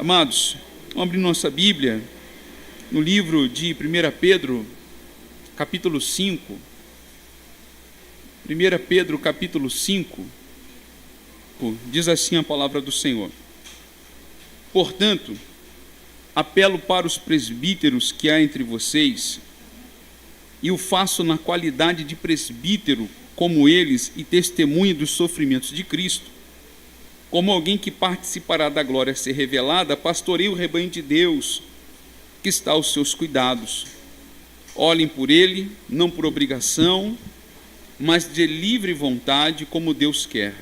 Amados, vamos abrir nossa Bíblia no livro de 1 Pedro, capítulo 5. 1 Pedro, capítulo 5, diz assim a palavra do Senhor: portanto, apelo para os presbíteros que há entre vocês, e o faço na qualidade de presbítero como eles e testemunha dos sofrimentos de Cristo. Como alguém que participará da glória a ser revelada, pastoreie o rebanho de Deus que está aos seus cuidados. Olhem por ele, não por obrigação, mas de livre vontade, como Deus quer.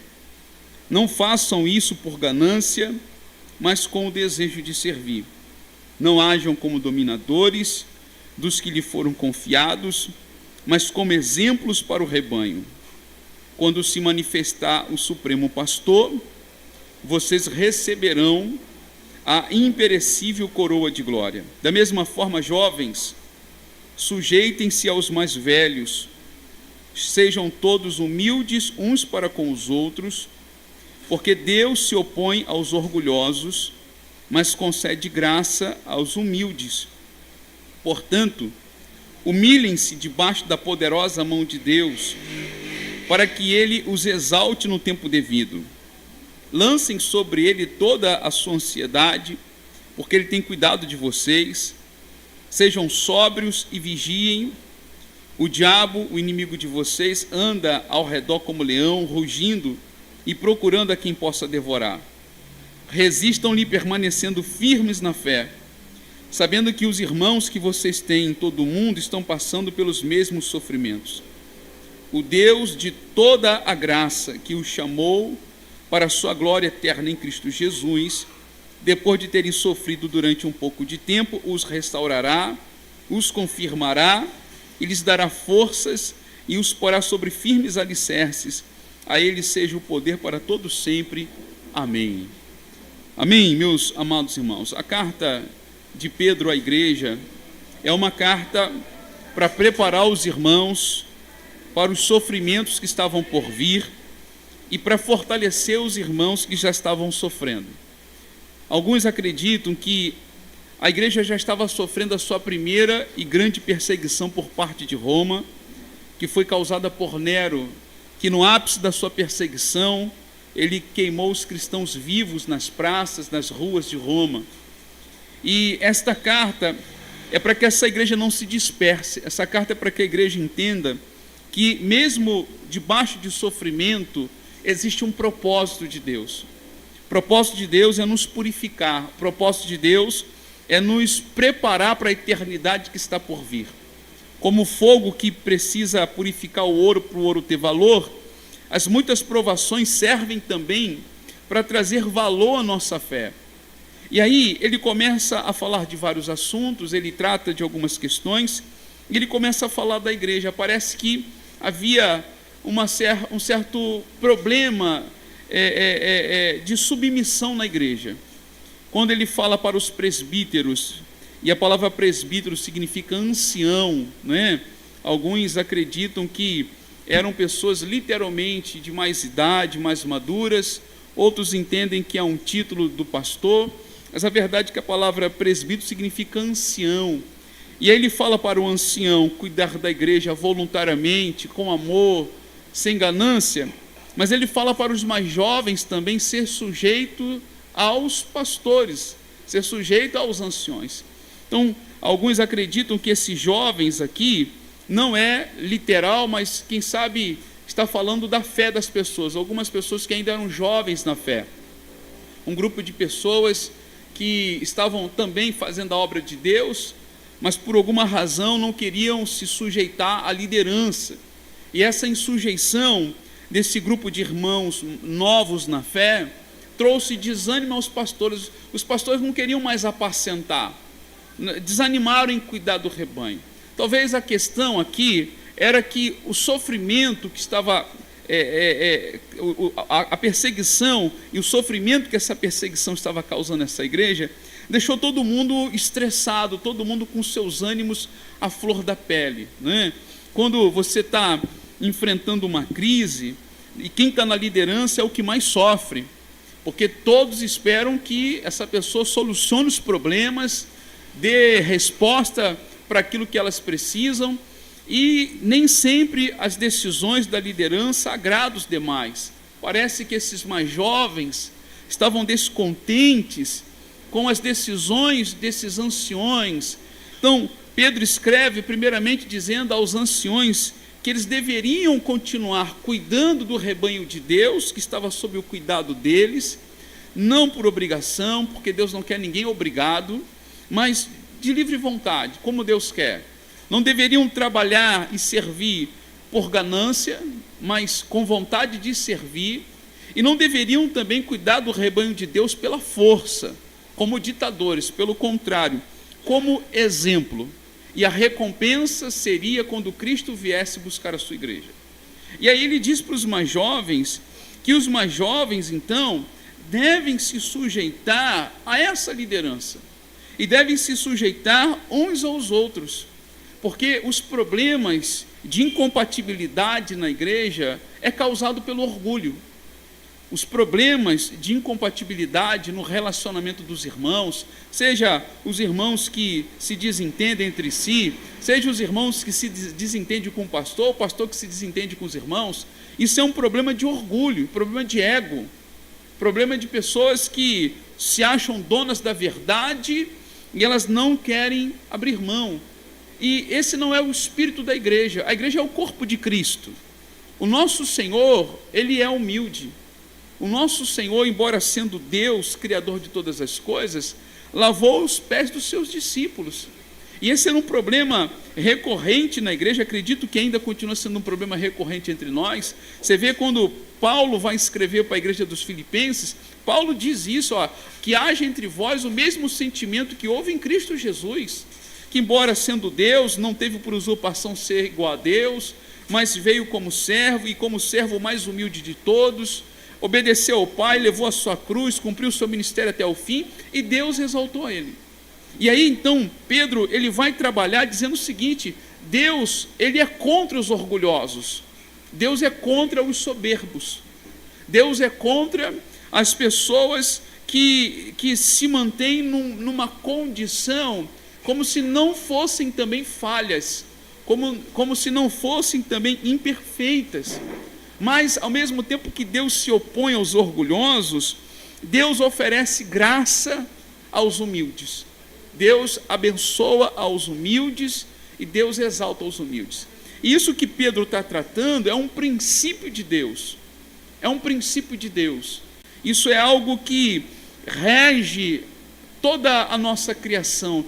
Não façam isso por ganância, mas com o desejo de servir. Não hajam como dominadores dos que lhe foram confiados, mas como exemplos para o rebanho. Quando se manifestar o Supremo Pastor, vocês receberão a imperecível coroa de glória. Da mesma forma, jovens, sujeitem-se aos mais velhos, sejam todos humildes uns para com os outros, porque Deus se opõe aos orgulhosos, mas concede graça aos humildes. Portanto, humilhem-se debaixo da poderosa mão de Deus, para que Ele os exalte no tempo devido. Lancem sobre Ele toda a sua ansiedade, porque Ele tem cuidado de vocês. Sejam sóbrios e vigiem. O diabo, o inimigo de vocês, anda ao redor como leão, rugindo e procurando a quem possa devorar. Resistam-lhe permanecendo firmes na fé, sabendo que os irmãos que vocês têm em todo o mundo estão passando pelos mesmos sofrimentos. O Deus de toda a graça que os chamou para a sua glória eterna em Cristo Jesus, depois de terem sofrido durante um pouco de tempo, os restaurará, os confirmará e lhes dará forças e os porá sobre firmes alicerces. A Ele seja o poder para todos sempre. Amém. Amém, meus amados irmãos. A carta de Pedro à igreja é uma carta para preparar os irmãos para os sofrimentos que estavam por vir e para fortalecer os irmãos que já estavam sofrendo. Alguns acreditam que a igreja já estava sofrendo a sua primeira e grande perseguição por parte de Roma, que foi causada por Nero, que no ápice da sua perseguição, ele queimou os cristãos vivos nas praças, nas ruas de Roma. E esta carta é para que essa igreja não se disperse, essa carta é para que a igreja entenda que mesmo debaixo de sofrimento, existe um propósito de Deus. O propósito de Deus é nos purificar, o propósito de Deus é nos preparar para a eternidade que está por vir. Como o fogo que precisa purificar o ouro para o ouro ter valor, as muitas provações servem também para trazer valor à nossa fé. E aí ele começa a falar de vários assuntos, ele trata de algumas questões, e ele começa a falar da igreja. Parece que havia um certo problema de submissão na igreja. Quando ele fala para os presbíteros, e a palavra presbítero significa ancião, né? Alguns acreditam que eram pessoas literalmente de mais idade, mais maduras, outros entendem que é um título do pastor, mas a verdade é que a palavra presbítero significa ancião. E aí ele fala para o ancião cuidar da igreja voluntariamente, com amor, sem ganância, mas ele fala para os mais jovens também ser sujeito aos pastores, ser sujeito aos anciões. Então, alguns acreditam que esses jovens aqui não é literal, mas quem sabe está falando da fé das pessoas, algumas pessoas que ainda eram jovens na fé. Um grupo de pessoas que estavam também fazendo a obra de Deus, mas por alguma razão não queriam se sujeitar à liderança. E essa insujeição desse grupo de irmãos novos na fé trouxe desânimo aos pastores. Os pastores não queriam mais apacentar, desanimaram em cuidar do rebanho. Talvez a questão aqui era que o sofrimento que estava, a perseguição e o sofrimento que essa perseguição estava causando nessa igreja, deixou todo mundo estressado, todo mundo com seus ânimos à flor da pele, né? Quando você está enfrentando uma crise, e quem está na liderança é o que mais sofre, porque todos esperam que essa pessoa solucione os problemas, dê resposta para aquilo que elas precisam, e nem sempre as decisões da liderança agradam os demais. Parece que esses mais jovens estavam descontentes com as decisões desses anciões. Então, Pedro escreve primeiramente dizendo aos anciões que eles deveriam continuar cuidando do rebanho de Deus, que estava sob o cuidado deles, não por obrigação, porque Deus não quer ninguém obrigado, mas de livre vontade, como Deus quer. Não deveriam trabalhar e servir por ganância, mas com vontade de servir, e não deveriam também cuidar do rebanho de Deus pela força, como ditadores, pelo contrário, como exemplo. E a recompensa seria quando Cristo viesse buscar a sua igreja. E aí ele diz para os mais jovens, que os mais jovens, então, devem se sujeitar a essa liderança, e devem se sujeitar uns aos outros, porque os problemas de incompatibilidade na igreja é causado pelo orgulho. Os problemas de incompatibilidade no relacionamento dos irmãos, seja os irmãos que se desentendem entre si, seja os irmãos que se desentendem com o pastor que se desentende com os irmãos, isso é um problema de orgulho, problema de ego, problema de pessoas que se acham donas da verdade e elas não querem abrir mão. E esse não é o espírito da igreja. A igreja é o corpo de Cristo. O nosso Senhor, Ele é humilde. O nosso Senhor, embora sendo Deus, Criador de todas as coisas, lavou os pés dos seus discípulos. E esse era um problema recorrente na igreja, acredito que ainda continua sendo um problema recorrente entre nós. Você vê quando Paulo vai escrever para a igreja dos Filipenses, Paulo diz isso, que haja entre vós o mesmo sentimento que houve em Cristo Jesus, que embora sendo Deus, não teve por usurpação ser igual a Deus, mas veio como servo, e como servo mais humilde de todos, obedeceu ao Pai, levou a sua cruz, cumpriu o seu ministério até o fim, e Deus exaltou ele. E aí então Pedro, ele vai trabalhar dizendo o seguinte: Deus, Ele é contra os orgulhosos, Deus é contra os soberbos, Deus é contra as pessoas que se mantêm numa condição como se não fossem também falhas, como se não fossem também imperfeitas. Mas ao mesmo tempo que Deus se opõe aos orgulhosos, Deus oferece graça aos humildes. Deus abençoa aos humildes e Deus exalta os humildes. E isso que Pedro está tratando é um princípio de Deus. É um princípio de Deus. Isso é algo que rege toda a nossa criação,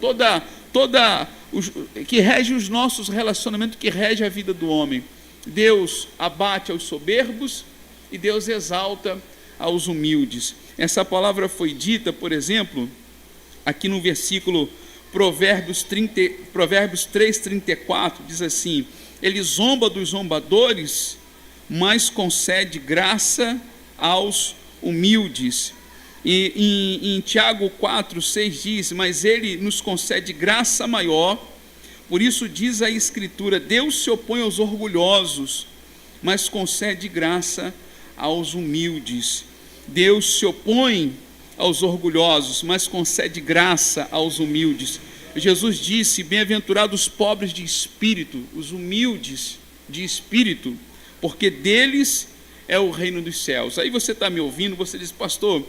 que rege os nossos relacionamentos, que rege a vida do homem. Deus abate aos soberbos e Deus exalta aos humildes. Essa palavra foi dita, por exemplo, aqui no versículo Provérbios 3:34, diz assim: Ele zomba dos zombadores, mas concede graça aos humildes. E em Tiago 4:6 diz: Mas Ele nos concede graça maior. Por isso diz a Escritura: Deus se opõe aos orgulhosos, mas concede graça aos humildes. Deus se opõe aos orgulhosos, mas concede graça aos humildes. Jesus disse: bem-aventurados os pobres de espírito, os humildes de espírito, porque deles é o reino dos céus. Aí você está me ouvindo, você diz: pastor,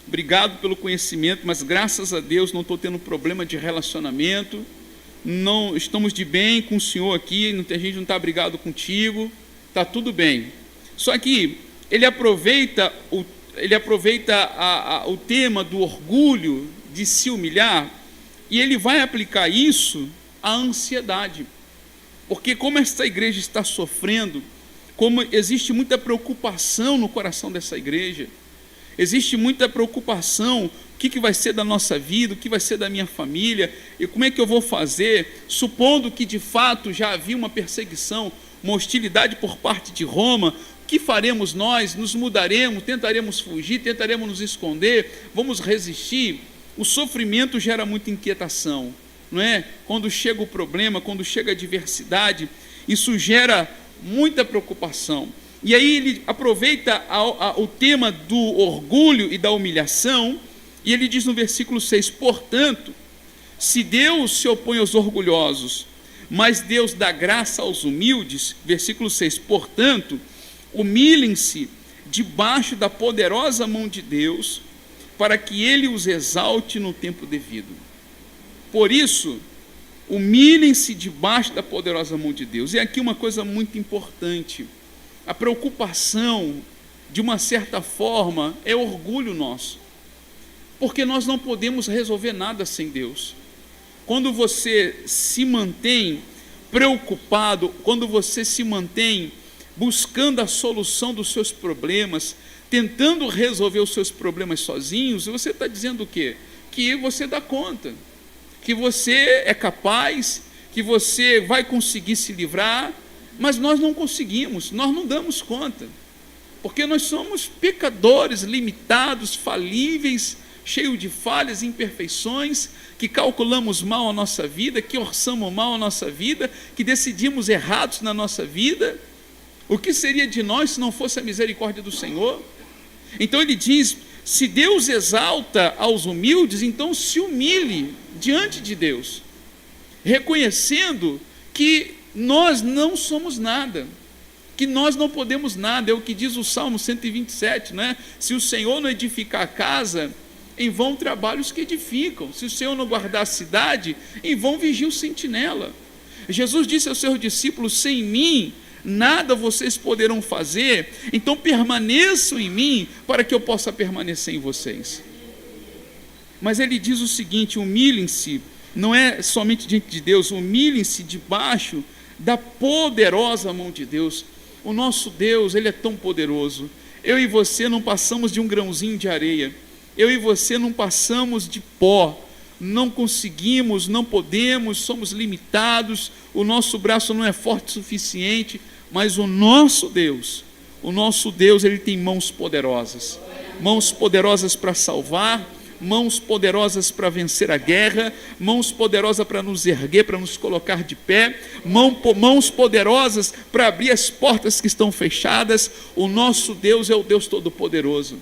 obrigado pelo conhecimento, mas graças a Deus não estou tendo problema de relacionamento, não estamos de bem com o senhor aqui, a gente não está brigado contigo, está tudo bem. Só que ele aproveita o tema do orgulho, de se humilhar, e ele vai aplicar isso à ansiedade, porque como esta igreja está sofrendo, como existe muita preocupação no coração dessa igreja, existe muita preocupação: o que vai ser da nossa vida, o que vai ser da minha família, e como é que eu vou fazer, supondo que de fato já havia uma perseguição, uma hostilidade por parte de Roma. O que faremos nós? Nos mudaremos, tentaremos fugir, tentaremos nos esconder, vamos resistir? O sofrimento gera muita inquietação, não é? Quando chega o problema, quando chega a adversidade, isso gera muita preocupação. E aí ele aproveita o tema do orgulho e da humilhação, e ele diz no versículo 6, portanto, se Deus se opõe aos orgulhosos, mas Deus dá graça aos humildes, versículo 6, portanto, humilhem-se debaixo da poderosa mão de Deus, para que Ele os exalte no tempo devido. Por isso, humilhem-se debaixo da poderosa mão de Deus. E aqui uma coisa muito importante, a preocupação, de uma certa forma, é orgulho nosso, porque nós não podemos resolver nada sem Deus. Quando você se mantém preocupado, quando você se mantém buscando a solução dos seus problemas, tentando resolver os seus problemas sozinhos, você está dizendo o quê? Que você dá conta, que você é capaz, que você vai conseguir se livrar, mas nós não conseguimos, nós não damos conta, porque nós somos pecadores, limitados, falíveis, cheios de falhas e imperfeições, que calculamos mal a nossa vida, que orçamos mal a nossa vida, que decidimos errados na nossa vida. O que seria de nós se não fosse a misericórdia do Senhor? Então ele diz, se Deus exalta aos humildes, então se humilhe diante de Deus, reconhecendo que nós não somos nada, que nós não podemos nada. É o que diz o Salmo 127, né? Se o Senhor não edificar a casa, em vão trabalham os que edificam. Se o Senhor não guardar a cidade, em vão vigia o sentinela. Jesus disse aos seus discípulos, sem mim nada vocês poderão fazer, então permaneçam em mim, para que eu possa permanecer em vocês. Mas ele diz o seguinte, humilhem-se, não é somente diante de Deus, humilhem-se debaixo da poderosa mão de Deus. O nosso Deus, Ele é tão poderoso. Eu e você não passamos de um grãozinho de areia, eu e você não passamos de pó, não conseguimos, não podemos, somos limitados, o nosso braço não é forte o suficiente, mas o nosso Deus, Ele tem mãos poderosas para salvar, mãos poderosas para vencer a guerra, mãos poderosas para nos erguer, para nos colocar de pé, mãos poderosas para abrir as portas que estão fechadas. O nosso Deus é o Deus Todo-Poderoso.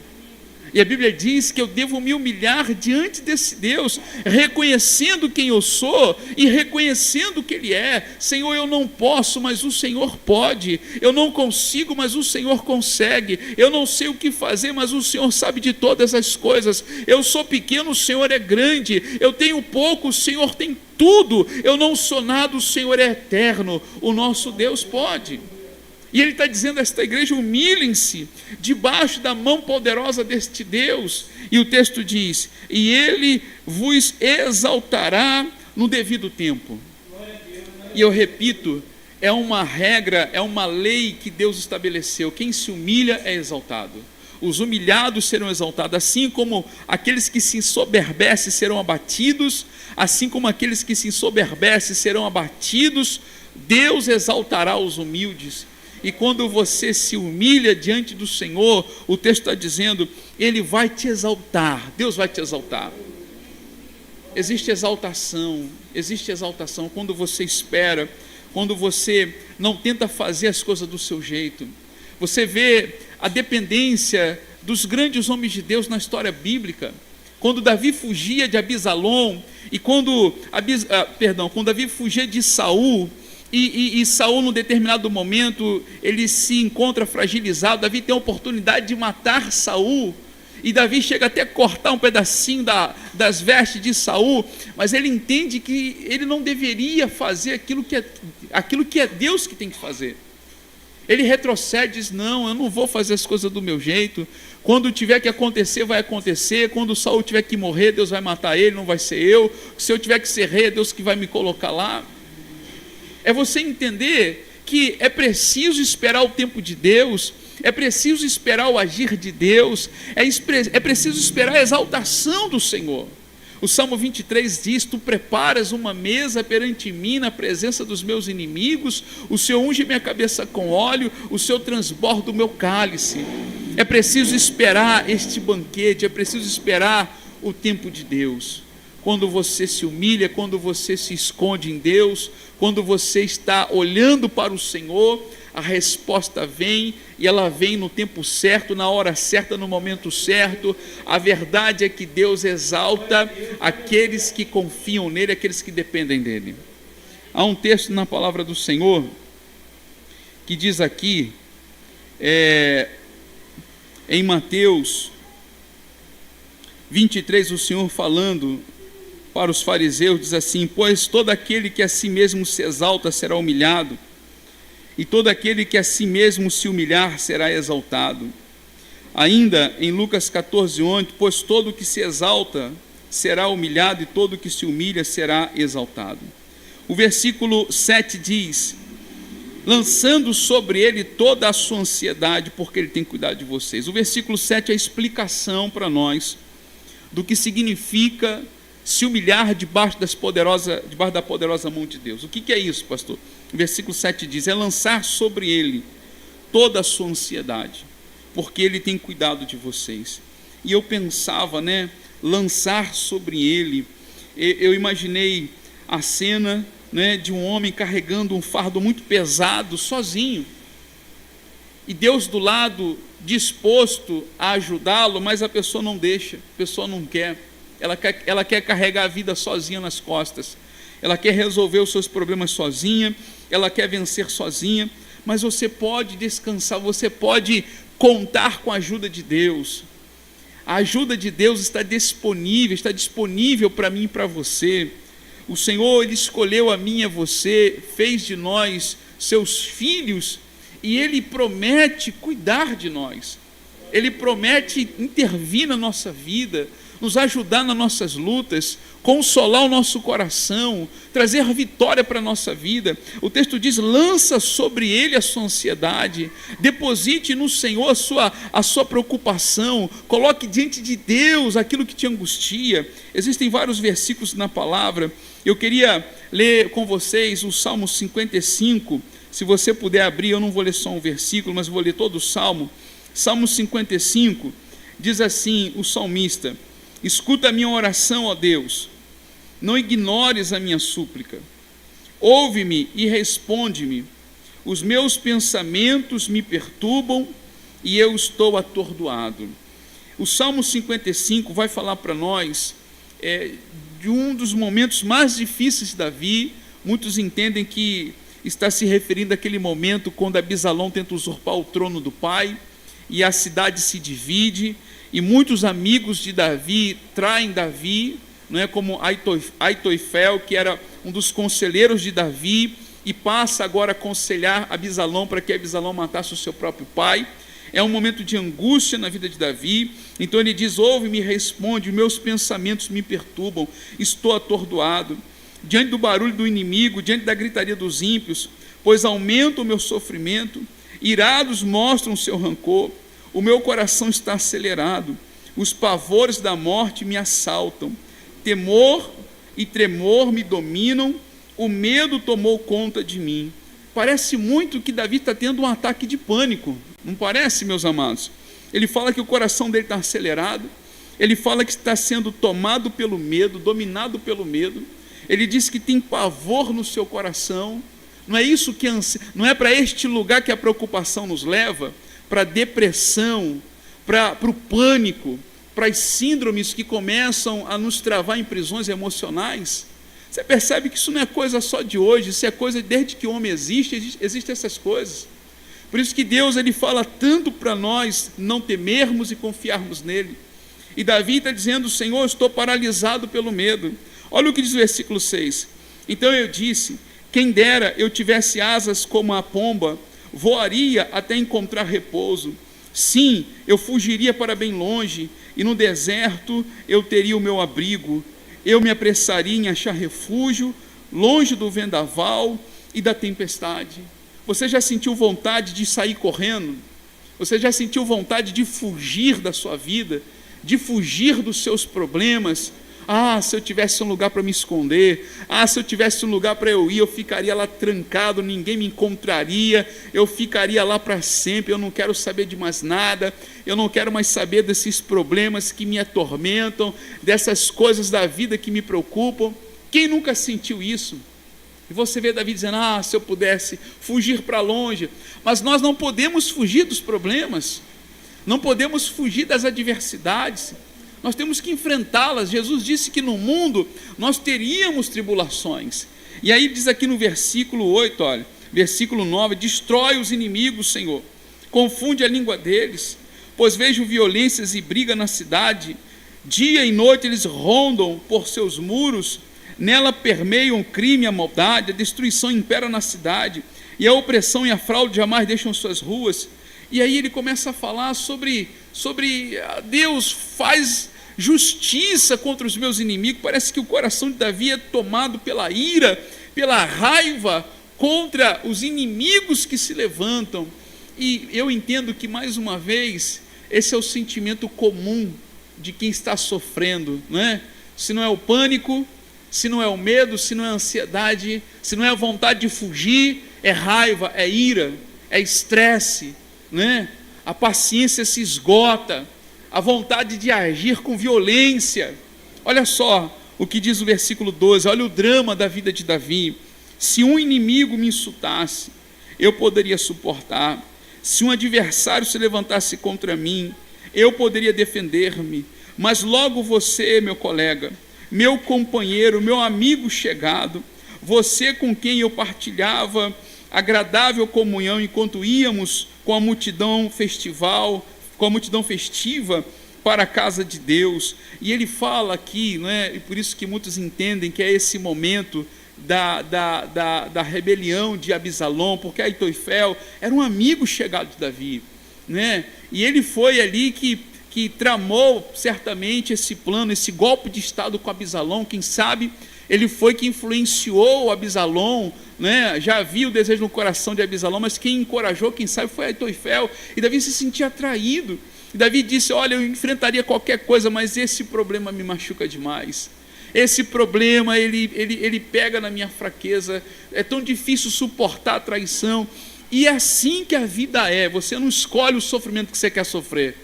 E a Bíblia diz que eu devo me humilhar diante desse Deus, reconhecendo quem eu sou e reconhecendo que Ele é. Senhor, eu não posso, mas o Senhor pode. Eu não consigo, mas o Senhor consegue. Eu não sei o que fazer, mas o Senhor sabe de todas as coisas. Eu sou pequeno, o Senhor é grande. Eu tenho pouco, o Senhor tem tudo. Eu não sou nada, o Senhor é eterno. O nosso Deus pode. E ele está dizendo a esta igreja, humilhem-se debaixo da mão poderosa deste Deus. E o texto diz, e Ele vos exaltará no devido tempo. E eu repito, é uma regra, é uma lei que Deus estabeleceu. Quem se humilha é exaltado. Os humilhados serão exaltados, assim como aqueles que se ensoberbecem serão abatidos, assim como aqueles que se ensoberbecem serão abatidos, Deus exaltará os humildes. E quando você se humilha diante do Senhor, o texto está dizendo, Ele vai te exaltar, Deus vai te exaltar. Existe exaltação quando você espera, quando você não tenta fazer as coisas do seu jeito. Você vê a dependência dos grandes homens de Deus na história bíblica. Quando Davi fugia de Abisalom, e quando Davi fugia de Saul, e Saul, num determinado momento, ele se encontra fragilizado. Davi tem a oportunidade de matar Saul, e Davi chega até a cortar um pedacinho das vestes de Saul, mas ele entende que ele não deveria fazer aquilo que é Deus que tem que fazer. Ele retrocede e diz, não, eu não vou fazer as coisas do meu jeito. Quando tiver que acontecer, vai acontecer. Quando Saul tiver que morrer, Deus vai matar ele, não vai ser eu. Se eu tiver que ser rei, é Deus que vai me colocar lá. É você entender que é preciso esperar o tempo de Deus, é preciso esperar o agir de Deus, é preciso esperar a exaltação do Senhor. O Salmo 23 diz, tu preparas uma mesa perante mim na presença dos meus inimigos, o Senhor unge minha cabeça com óleo, o Senhor transborda o meu cálice. É preciso esperar este banquete, é preciso esperar o tempo de Deus. Quando você se humilha, quando você se esconde em Deus, quando você está olhando para o Senhor, a resposta vem e ela vem no tempo certo, na hora certa, no momento certo. A verdade é que Deus exalta aqueles que confiam nele, aqueles que dependem dele. Há um texto na palavra do Senhor que diz aqui, em Mateus 23, o Senhor falando para os fariseus, diz assim: pois todo aquele que a si mesmo se exalta será humilhado, e todo aquele que a si mesmo se humilhar será exaltado. Ainda em Lucas 14:8, pois todo que se exalta será humilhado, e todo que se humilha será exaltado. O versículo 7 diz: lançando sobre ele toda a sua ansiedade, porque ele tem cuidado de vocês. O versículo 7 é a explicação para nós do que significa se humilhar debaixo da poderosa mão de Deus. O que é isso, pastor? O versículo 7 diz: é lançar sobre ele toda a sua ansiedade, porque ele tem cuidado de vocês. E eu pensava, lançar sobre ele, eu imaginei a cena, de um homem carregando um fardo muito pesado, sozinho, e Deus do lado, disposto a ajudá-lo, mas a pessoa não deixa, a pessoa não quer. Ela quer carregar a vida sozinha nas costas, ela quer resolver os seus problemas sozinha, ela quer vencer sozinha. Mas você pode descansar, você pode contar com a ajuda de Deus. A ajuda de Deus está disponível para mim e para você. O Senhor, Ele escolheu a mim e a você, fez de nós seus filhos, e Ele promete cuidar de nós. Ele promete intervir na nossa vida, nos ajudar nas nossas lutas, consolar o nosso coração, trazer vitória para a nossa vida. O texto diz: lança sobre ele a sua ansiedade, deposite no Senhor a sua preocupação, coloque diante de Deus aquilo que te angustia. Existem vários versículos na palavra. Eu queria ler com vocês o Salmo 55, se você puder abrir. Eu não vou ler só um versículo, mas vou ler todo o Salmo. Salmo 55, diz assim o salmista: escuta a minha oração, ó Deus, não ignores a minha súplica, ouve-me e responde-me. Os meus pensamentos me perturbam e eu estou atordoado. O Salmo 55 vai falar para nós de um dos momentos mais difíceis de Davi. Muitos entendem que está se referindo àquele momento quando Absalão tenta usurpar o trono do pai, e a cidade se divide, e muitos amigos de Davi traem Davi, como Aitoifel, que era um dos conselheiros de Davi, e passa agora a aconselhar Absalão para que Absalão matasse o seu próprio pai. É um momento de angústia na vida de Davi. Então ele diz: ouve-me e responde, meus pensamentos me perturbam, estou atordoado, diante do barulho do inimigo, diante da gritaria dos ímpios, pois aumenta o meu sofrimento, irados mostram o seu rancor, o meu coração está acelerado, os pavores da morte me assaltam, temor e tremor me dominam, o medo tomou conta de mim. Parece muito que Davi está tendo um ataque de pânico, não parece, meus amados? Ele fala que o coração dele está acelerado, ele fala que está sendo tomado pelo medo, dominado pelo medo. Ele diz que tem pavor no seu coração. Não é isso que não é para este lugar que a preocupação nos leva, para a depressão, para o pânico, para as síndromes que começam a nos travar em prisões emocionais. Você percebe que isso não é coisa só de hoje, isso é coisa desde que o homem existe, existem essas coisas. Por isso que Deus, Ele fala tanto para nós não temermos e confiarmos nele. E Davi está dizendo: Senhor, eu estou paralisado pelo medo. Olha o que diz o versículo 6. Então eu disse: quem dera eu tivesse asas como a pomba, voaria até encontrar repouso. Sim, eu fugiria para bem longe, e no deserto eu teria o meu abrigo. Eu me apressaria em achar refúgio, longe do vendaval e da tempestade. Você já sentiu vontade de sair correndo? Você já sentiu vontade de fugir da sua vida, de fugir dos seus problemas? Ah, se eu tivesse um lugar para me esconder, se eu tivesse um lugar para eu ir, eu ficaria lá trancado, ninguém me encontraria, eu ficaria lá para sempre, eu não quero saber de mais nada, eu não quero mais saber desses problemas que me atormentam, dessas coisas da vida que me preocupam. Quem nunca sentiu isso? E você vê Davi dizendo, se eu pudesse fugir para longe. Mas nós não podemos fugir dos problemas, não podemos fugir das adversidades, nós temos que enfrentá-las. Jesus disse que no mundo nós teríamos tribulações. E aí diz aqui no versículo 8, olha, versículo 9, destrói os inimigos, Senhor, confunde a língua deles, pois vejo violências e briga na cidade, dia e noite eles rondam por seus muros, nela permeiam o crime e a maldade, a destruição impera na cidade, e a opressão e a fraude jamais deixam suas ruas. E aí ele começa a falar sobre Deus faz justiça contra os meus inimigos. Parece que o coração de Davi é tomado pela ira, pela raiva contra os inimigos que se levantam. E eu entendo que, mais uma vez, esse é o sentimento comum de quem está sofrendo, não é? Se não é o pânico, se não é o medo, se não é a ansiedade, se não é a vontade de fugir, é raiva, é ira, é estresse, né? A paciência se esgota, a vontade de agir com violência. Olha só o que diz o versículo 12, olha o drama da vida de Davi. Se um inimigo me insultasse, eu poderia suportar. Se um adversário se levantasse contra mim, eu poderia defender-me. Mas logo você, meu colega, meu companheiro, meu amigo chegado, você com quem eu partilhava agradável comunhão enquanto íamos com a multidão festiva para a casa de Deus. E ele fala aqui, não é? E por isso que muitos entendem que é esse momento da rebelião de Absalão, porque Aitoifel era um amigo chegado de Davi, né? E ele foi ali que tramou certamente esse plano, esse golpe de estado com Absalão. Quem sabe ele foi que influenciou Absalão, né? Já havia o desejo no coração de Absalão, mas quem encorajou, quem sabe, foi Aitoifel. E Davi se sentia atraído. E Davi disse, olha, eu enfrentaria qualquer coisa, mas esse problema me machuca demais. Esse problema, ele pega na minha fraqueza, é tão difícil suportar a traição. E é assim que a vida é. Você não escolhe o sofrimento que você quer sofrer,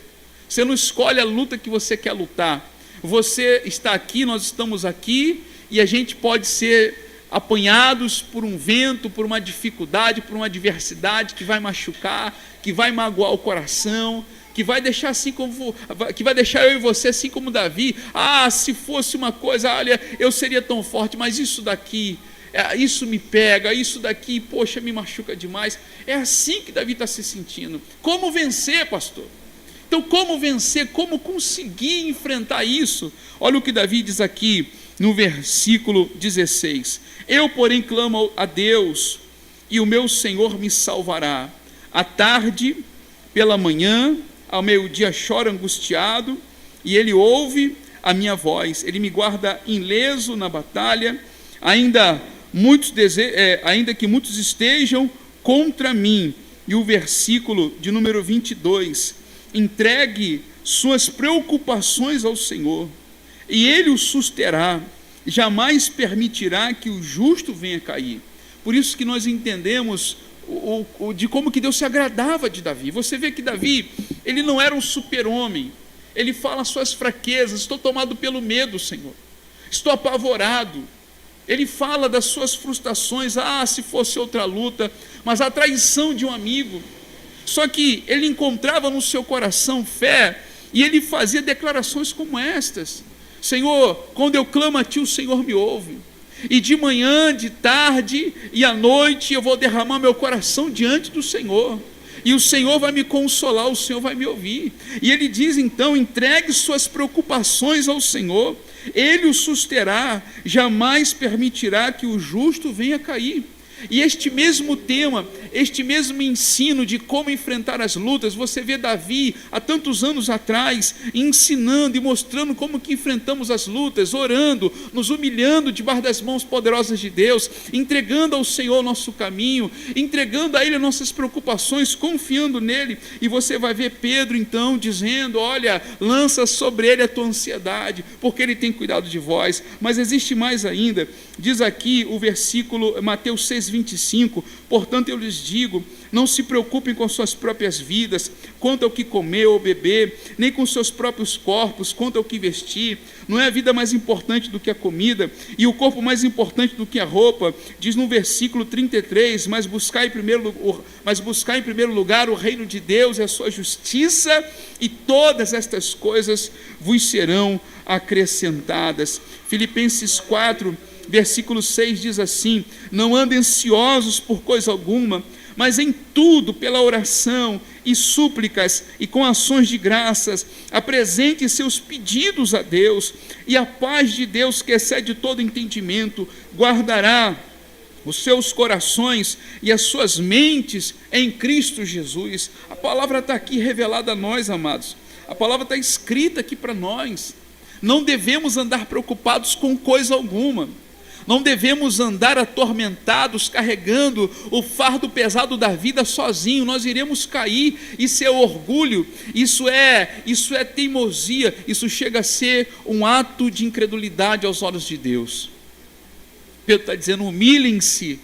você não escolhe a luta que você quer lutar. Você está aqui, nós estamos aqui, e a gente pode ser apanhados por um vento, por uma dificuldade, por uma adversidade que vai machucar, que vai magoar o coração, que vai deixar que vai deixar eu e você assim como Davi. Se fosse uma coisa, olha, eu seria tão forte, mas isso daqui, isso me pega, isso daqui, poxa, me machuca demais. É assim que Davi está se sentindo. Como vencer, pastor? Então, como vencer? Como conseguir enfrentar isso? Olha o que Davi diz aqui no versículo 16: eu, porém, clamo a Deus, e o meu Senhor me salvará. À tarde, pela manhã, ao meio-dia choro angustiado, e ele ouve a minha voz. Ele me guarda ileso na batalha, ainda que muitos estejam contra mim. E o versículo de número 22: entregue suas preocupações ao Senhor, e Ele o susterá, jamais permitirá que o justo venha cair. Por isso que nós entendemos de como que Deus se agradava de Davi. Você vê que Davi, ele não era um super-homem. Ele fala as suas fraquezas: estou tomado pelo medo, Senhor, estou apavorado. Ele fala das suas frustrações: se fosse outra luta, mas a traição de um amigo. Só que ele encontrava no seu coração fé, e ele fazia declarações como estas: Senhor, quando eu clamo a Ti, o Senhor me ouve, e de manhã, de tarde e à noite eu vou derramar meu coração diante do Senhor, e o Senhor vai me consolar, o Senhor vai me ouvir. E ele diz então: entregue suas preocupações ao Senhor, Ele o susterá, jamais permitirá que o justo venha cair. E este mesmo tema, este mesmo ensino de como enfrentar as lutas, você vê Davi há tantos anos atrás ensinando e mostrando como que enfrentamos as lutas, orando, nos humilhando debaixo das mãos poderosas de Deus, entregando ao Senhor o nosso caminho, entregando a Ele as nossas preocupações, confiando nele. E você vai ver Pedro então dizendo: olha, lança sobre Ele a tua ansiedade, porque Ele tem cuidado de vós. Mas existe mais ainda. Diz aqui o versículo, Mateus 6, 25, portanto eu lhes digo, não se preocupem com suas próprias vidas, quanto ao que comer ou beber, nem com seus próprios corpos, quanto ao que vestir. Não é a vida mais importante do que a comida, e o corpo mais importante do que a roupa? Diz no versículo 33, mas buscar em primeiro lugar o reino de Deus e a sua justiça, e todas estas coisas vos serão acrescentadas. Filipenses 4, versículo 6 diz assim: não andem ansiosos por coisa alguma, mas em tudo, pela oração e súplicas e com ações de graças, apresente seus pedidos a Deus, e a paz de Deus, que excede todo entendimento, guardará os seus corações e as suas mentes em Cristo Jesus. A palavra está aqui revelada a nós, amados. A palavra está escrita aqui para nós. Não devemos andar preocupados com coisa alguma. Não devemos andar atormentados, carregando o fardo pesado da vida sozinho. Nós iremos cair. Isso é orgulho, isso é teimosia, isso chega a ser um ato de incredulidade aos olhos de Deus. Pedro está dizendo: humilhem-se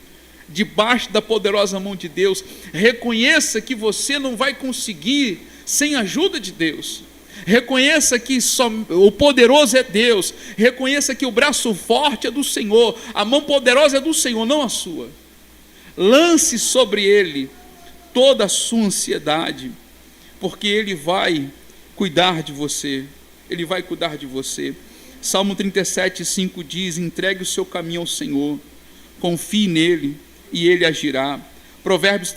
debaixo da poderosa mão de Deus. Reconheça que você não vai conseguir sem a ajuda de Deus. Reconheça que só o poderoso é Deus. Reconheça que o braço forte é do Senhor, a mão poderosa é do Senhor, não a sua. Lance sobre Ele toda a sua ansiedade, porque Ele vai cuidar de você. Ele vai cuidar de você. Salmo 37:5 diz: entregue o seu caminho ao Senhor, confie nele e Ele agirá. Provérbios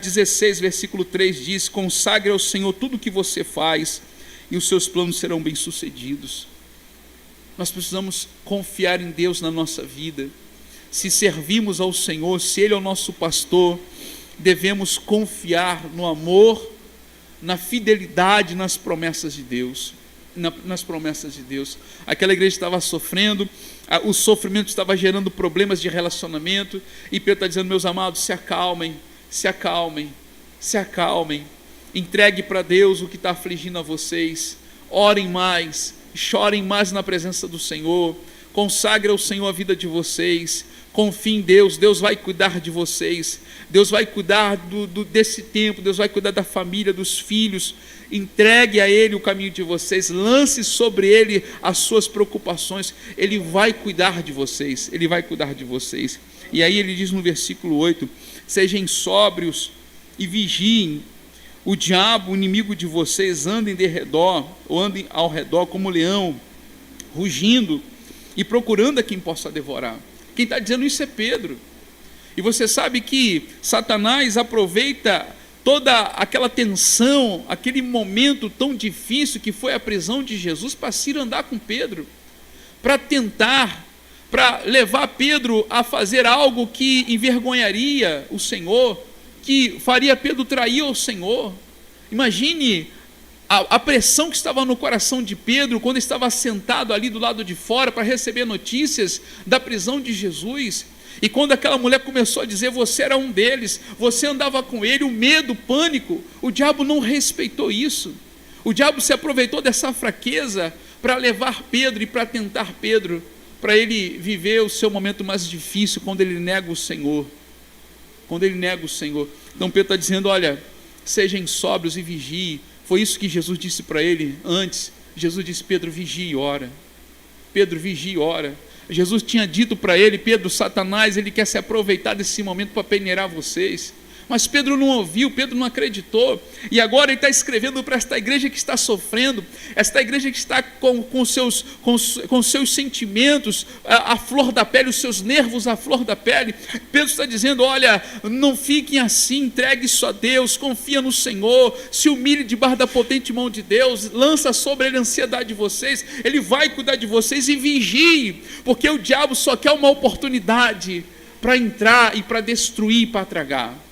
16, versículo 3 diz: consagre ao Senhor tudo o que você faz, e os seus planos serão bem-sucedidos. Nós precisamos confiar em Deus na nossa vida. Se servimos ao Senhor, se Ele é o nosso pastor, devemos confiar no amor, na fidelidade, nas promessas de Deus. Nas promessas de Deus. Aquela igreja estava sofrendo, o sofrimento estava gerando problemas de relacionamento, e Pedro está dizendo: meus amados, se acalmem, se acalmem, se acalmem, entregue para Deus o que está afligindo a vocês, orem mais, chorem mais na presença do Senhor, consagre ao Senhor a vida de vocês, confie em Deus. Deus vai cuidar de vocês, Deus vai cuidar desse tempo, Deus vai cuidar da família, dos filhos. Entregue a Ele o caminho de vocês, lance sobre Ele as suas preocupações, Ele vai cuidar de vocês, Ele vai cuidar de vocês. E aí ele diz no versículo 8: sejam sóbrios e vigiem. O diabo, o inimigo de vocês, andem ao redor como leão, rugindo e procurando a quem possa devorar. Quem está dizendo isso é Pedro. E você sabe que Satanás aproveita toda aquela tensão, aquele momento tão difícil que foi a prisão de Jesus, para se andar com Pedro, para tentar, para levar Pedro a fazer algo que envergonharia o Senhor, que faria Pedro trair o Senhor. Imagine a pressão que estava no coração de Pedro quando estava sentado ali do lado de fora para receber notícias da prisão de Jesus. E quando aquela mulher começou a dizer: você era um deles, você andava com ele, o medo, o pânico, o diabo não respeitou isso. O diabo se aproveitou dessa fraqueza para levar Pedro e para tentar Pedro, para ele viver o seu momento mais difícil, quando ele nega o Senhor. Quando ele nega o Senhor. Então Pedro está dizendo: olha, sejam sóbrios e vigiem. Foi isso que Jesus disse para ele antes. Jesus disse: Pedro, vigie e ora. Pedro, vigie e ora. Jesus tinha dito para ele: Pedro, Satanás, ele quer se aproveitar desse momento para peneirar vocês. Mas Pedro não ouviu, Pedro não acreditou. E agora ele está escrevendo para esta igreja que está sofrendo, esta igreja que está com seus sentimentos à flor da pele, os seus nervos à flor da pele. Pedro está dizendo: olha, não fiquem assim, entregue isso a Deus, confia no Senhor, se humilhe debaixo da potente mão de Deus, lança sobre Ele a ansiedade de vocês, Ele vai cuidar de vocês, e vigie, porque o diabo só quer uma oportunidade para entrar e para destruir e para tragar.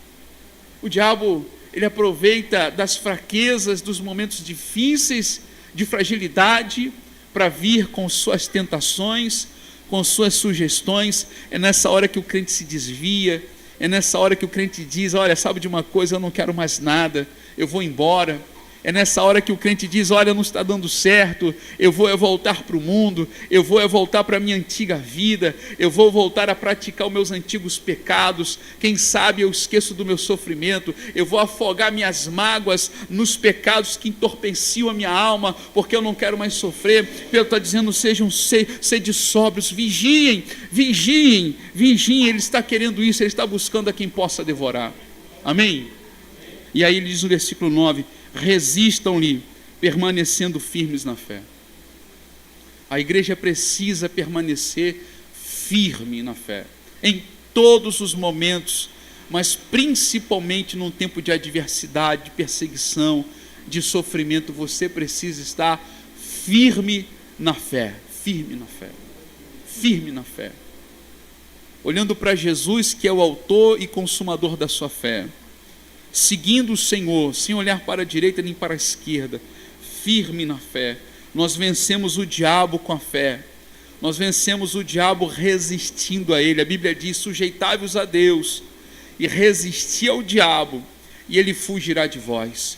O diabo, ele aproveita das fraquezas, dos momentos difíceis, de fragilidade, para vir com suas tentações, com suas sugestões. É nessa hora que o crente se desvia, é nessa hora que o crente diz: olha, sabe de uma coisa, eu não quero mais nada, eu vou embora. É nessa hora que o crente diz: olha, não está dando certo, eu vou voltar para o mundo, eu vou voltar para a minha antiga vida, eu vou voltar a praticar os meus antigos pecados, quem sabe eu esqueço do meu sofrimento, eu vou afogar minhas mágoas nos pecados que entorpeciam a minha alma, porque eu não quero mais sofrer. Pedro está dizendo: sede sóbrios, vigiem, vigiem, vigiem. Ele está querendo isso, ele está buscando a quem possa devorar. Amém? E aí ele diz no versículo 9: resistam-lhe, permanecendo firmes na fé. A igreja precisa permanecer firme na fé, em todos os momentos, mas principalmente num tempo de adversidade, de perseguição, de sofrimento. Você precisa estar firme na fé, firme na fé, firme na fé. Olhando para Jesus, que é o autor e consumador da sua fé, seguindo o Senhor, sem olhar para a direita nem para a esquerda, firme na fé. Nós vencemos o diabo com a fé, nós vencemos o diabo resistindo a ele. A Bíblia diz: sujeitai-vos a Deus e resisti ao diabo, e ele fugirá de vós.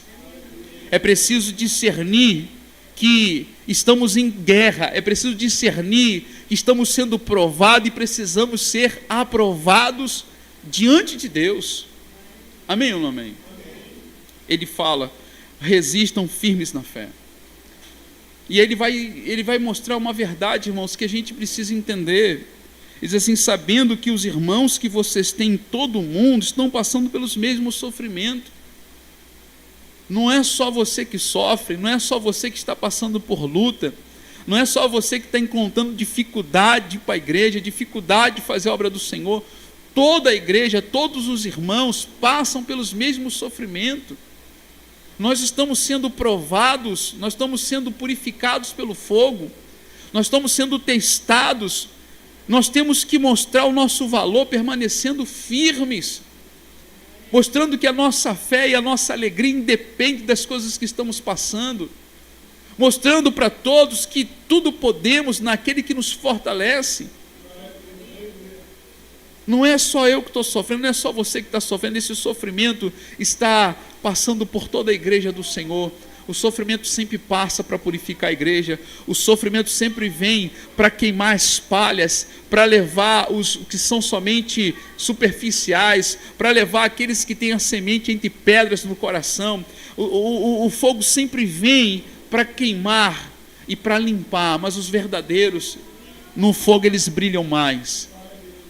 É preciso discernir que estamos em guerra, é preciso discernir que estamos sendo provados e precisamos ser aprovados diante de Deus. Amém ou não amém? Ele fala: resistam firmes na fé. E ele vai mostrar uma verdade, irmãos, que a gente precisa entender. Ele diz assim: sabendo que os irmãos que vocês têm em todo o mundo estão passando pelos mesmos sofrimentos. Não é só você que sofre, não é só você que está passando por luta, não é só você que está encontrando dificuldade de ir para a igreja, dificuldade de fazer a obra do Senhor. Toda a igreja, todos os irmãos passam pelos mesmos sofrimentos. Nós estamos sendo provados, nós estamos sendo purificados pelo fogo, nós estamos sendo testados. Nós temos que mostrar o nosso valor permanecendo firmes, mostrando que a nossa fé e a nossa alegria independe das coisas que estamos passando, mostrando para todos que tudo podemos naquele que nos fortalece. Não é só eu que estou sofrendo, não é só você que está sofrendo. Esse sofrimento está passando por toda a igreja do Senhor. O sofrimento sempre passa para purificar a igreja. O sofrimento sempre vem para queimar as palhas, para levar os que são somente superficiais, para levar aqueles que têm a semente entre pedras no coração. O fogo sempre vem para queimar e para limpar, mas os verdadeiros, no fogo eles brilham mais.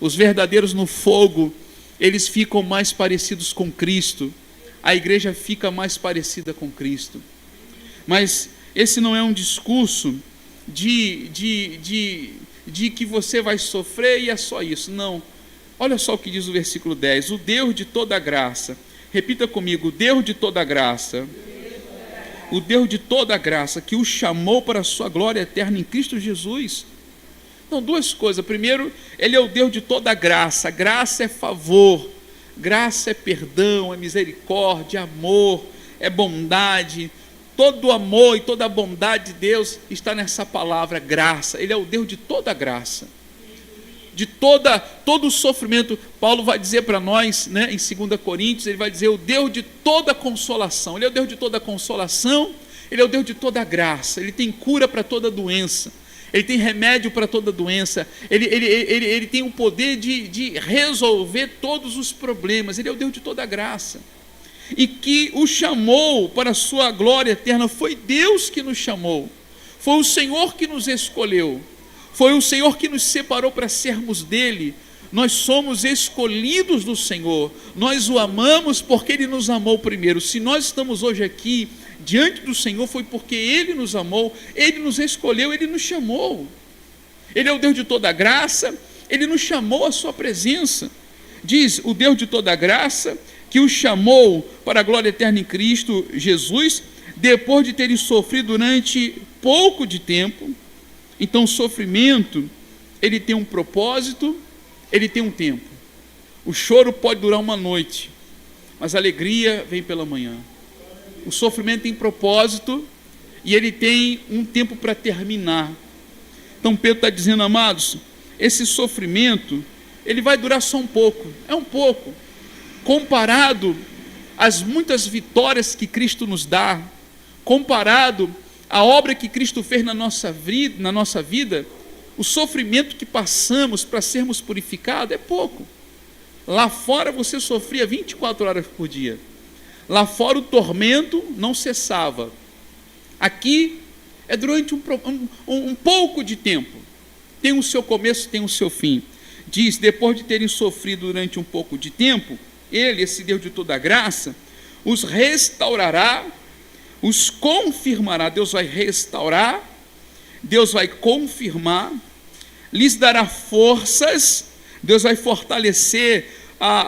Os verdadeiros no fogo, eles ficam mais parecidos com Cristo. A igreja fica mais parecida com Cristo. Mas esse não é um discurso de que você vai sofrer e é só isso. Não. Olha só o que diz o versículo 10. O Deus de toda graça. Repita comigo: o Deus de toda graça. O Deus de toda graça, que o chamou para a sua glória eterna em Cristo Jesus. Então, duas coisas. Primeiro, ele é o Deus de toda graça. Graça é favor, graça é perdão, é misericórdia, é amor, é bondade. Todo o amor e toda a bondade de Deus está nessa palavra graça. Ele é o Deus de toda graça, de todo o sofrimento. Paulo vai dizer para nós, né, em 2 Coríntios, ele vai dizer: o Deus de toda consolação. Ele é o Deus de toda consolação, ele é o Deus de toda graça. Ele tem cura para toda doença, ele tem remédio para toda doença, ele tem o poder de resolver todos os problemas. Ele é o Deus de toda graça, e que o chamou para a sua glória eterna. Foi Deus que nos chamou, foi o Senhor que nos escolheu, foi o Senhor que nos separou para sermos dele. Nós somos escolhidos do Senhor, nós o amamos porque ele nos amou primeiro. Se nós estamos hoje aqui diante do Senhor, foi porque ele nos amou, ele nos escolheu, ele nos chamou. Ele é o Deus de toda graça, ele nos chamou à sua presença. Diz: o Deus de toda graça, que o chamou para a glória eterna em Cristo Jesus, depois de terem sofrido durante pouco de tempo. Então o sofrimento, ele tem um propósito, ele tem um tempo. O choro pode durar uma noite, mas a alegria vem pela manhã. O sofrimento tem propósito e ele tem um tempo para terminar. Então Pedro está dizendo: amados, esse sofrimento, ele vai durar só um pouco, é um pouco, comparado às muitas vitórias que Cristo nos dá, comparado à obra que Cristo fez na nossa vida, o sofrimento que passamos para sermos purificados é pouco. Lá fora você sofria 24 horas por dia. Lá fora o tormento não cessava. Aqui é durante um pouco de tempo. Tem o seu começo, tem o seu fim. Diz, depois de terem sofrido durante um pouco de tempo, Ele, esse Deus de toda graça, os restaurará, os confirmará. Deus vai restaurar, Deus vai confirmar, lhes dará forças, Deus vai fortalecer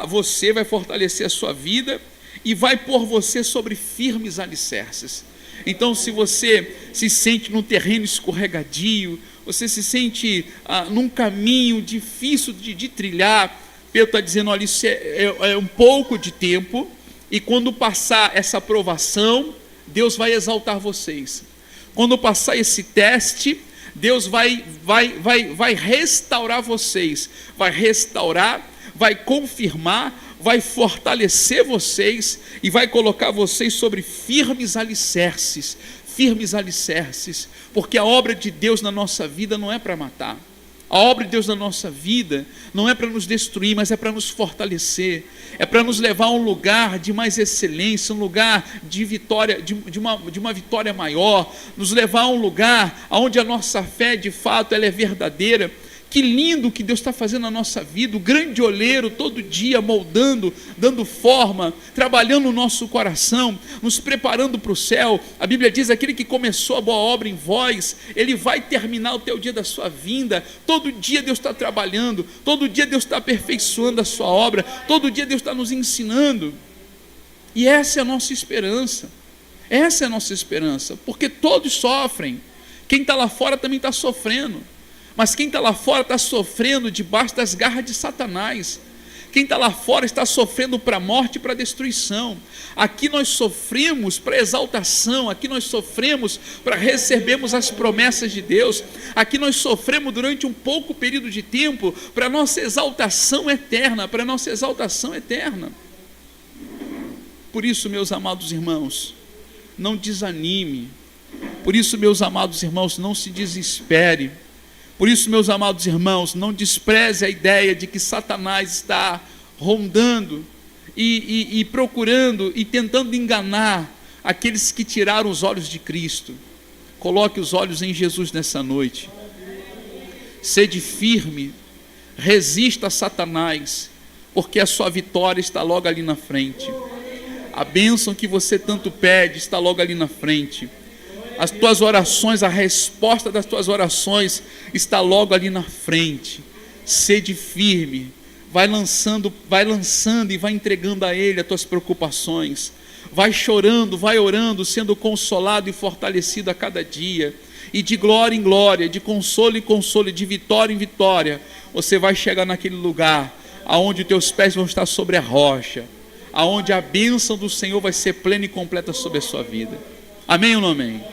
você, vai fortalecer a sua vida e vai pôr você sobre firmes alicerces. Então, se você se sente num terreno escorregadio, você se sente num caminho difícil de trilhar, Pedro está dizendo, olha, isso é um pouco de tempo, e quando passar essa provação, Deus vai exaltar vocês. Quando passar esse teste, Deus vai restaurar vocês, vai restaurar, vai confirmar, vai fortalecer vocês e vai colocar vocês sobre firmes alicerces, porque a obra de Deus na nossa vida não é para matar. A obra de Deus na nossa vida não é para nos destruir, mas é para nos fortalecer, é para nos levar a um lugar de mais excelência, um lugar de vitória, de uma vitória maior, nos levar a um lugar onde a nossa fé de fato ela é verdadeira. Que lindo que Deus está fazendo na nossa vida, o grande oleiro todo dia moldando, dando forma, trabalhando no nosso coração, nos preparando para o céu. A Bíblia diz, aquele que começou a boa obra em vós, ele vai terminar o teu dia da sua vinda. Todo dia Deus está trabalhando, todo dia Deus está aperfeiçoando a sua obra, todo dia Deus está nos ensinando. E essa é a nossa esperança, porque todos sofrem. Quem está lá fora também está sofrendo. Mas quem está lá fora está sofrendo debaixo das garras de Satanás. Quem está lá fora está sofrendo para a morte e para a destruição. Aqui nós sofremos para exaltação. Aqui nós sofremos para recebermos as promessas de Deus. Aqui nós sofremos durante um pouco período de tempo para a nossa exaltação eterna. Por isso, meus amados irmãos, não desanime. Por isso, meus amados irmãos, não se desespere. Por isso, meus amados irmãos, não despreze a ideia de que Satanás está rondando e procurando e tentando enganar aqueles que tiraram os olhos de Cristo. Coloque os olhos em Jesus nessa noite. Sede firme, resista a Satanás, porque a sua vitória está logo ali na frente. A bênção que você tanto pede está logo ali na frente. As tuas orações, a resposta das tuas orações está logo ali na frente. Sede firme, vai lançando e vai entregando a Ele as tuas preocupações. Vai chorando, vai orando, sendo consolado e fortalecido a cada dia. E de glória em glória, de consolo em consolo, de vitória em vitória, você vai chegar naquele lugar aonde teus pés vão estar sobre a rocha, aonde a bênção do Senhor vai ser plena e completa sobre a sua vida. Amém ou não amém?